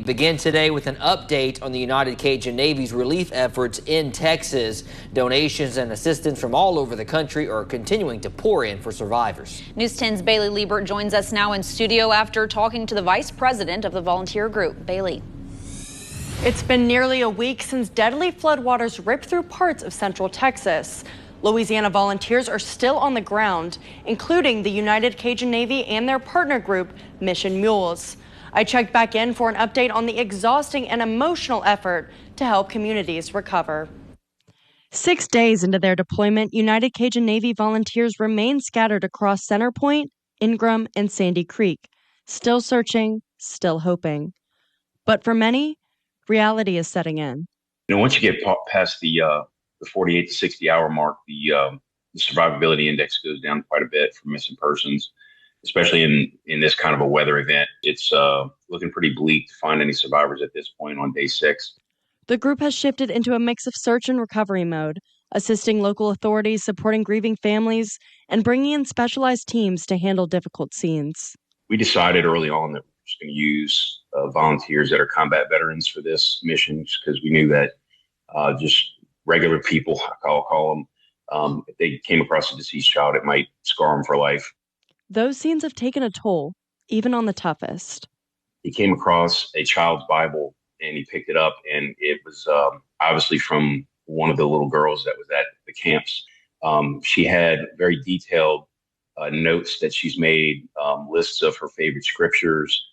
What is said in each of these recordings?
begin today with an update on the United Cajun Navy's relief efforts in Texas. Donations and assistance from all over the country are continuing to pour in for survivors. News 10's Bailey Liebert joins us now in studio after talking to the vice president of the volunteer group. Bailey. It's been nearly a week since deadly floodwaters ripped through parts of central Texas. Louisiana volunteers are still on the ground, including the United Cajun Navy and their partner group, Mission Mules. I checked back in for an update on the exhausting and emotional effort to help communities recover. 6 days into their deployment, United Cajun Navy volunteers remain scattered across Center Point, Ingram, and Sandy Creek, still searching, still hoping. But for many, reality is setting in. Once you get past the 48 to 60 hour mark, the survivability index goes down quite a bit for missing persons, especially in this kind of a weather event. It's looking pretty bleak to find any survivors at this point on day 6. The group has shifted into a mix of search and recovery mode, assisting local authorities, supporting grieving families, and bringing in specialized teams to handle difficult scenes. We decided early on that we're just going to use volunteers that are combat veterans for this mission, because we knew that just regular people, I'll call them, if they came across a deceased child, it might scar them for life. Those scenes have taken a toll, even on the toughest. He came across a child's Bible and he picked it up, and it was obviously from one of the little girls that was at the camps. She had very detailed notes that she's made, lists of her favorite scriptures,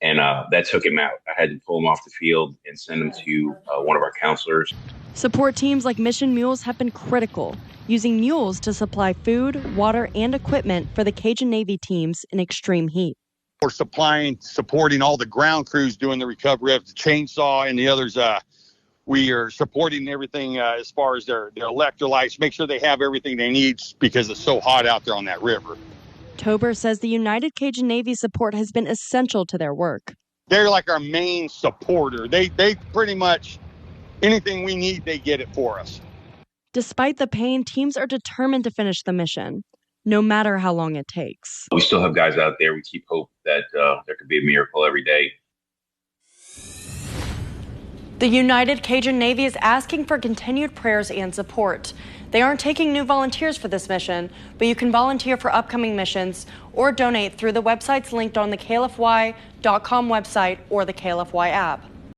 and that took him out. I had to pull him off the field and send him to one of our counselors. Support teams like Mission Mules have been critical, using mules to supply food, water, and equipment for the Cajun Navy teams in extreme heat. We're supporting all the ground crews doing the recovery of the chainsaw and the others. We are supporting everything as far as their electrolytes, make sure they have everything they need because it's so hot out there on that river. Tober says the United Cajun Navy support has been essential to their work. They're like our main supporter. They pretty much, anything we need, they get it for us. Despite the pain, teams are determined to finish the mission, no matter how long it takes. We still have guys out there. We keep hope that there could be a miracle every day. The United Cajun Navy is asking for continued prayers and support. They aren't taking new volunteers for this mission, but you can volunteer for upcoming missions or donate through the websites linked on the KLFY.com website or the KLFY app.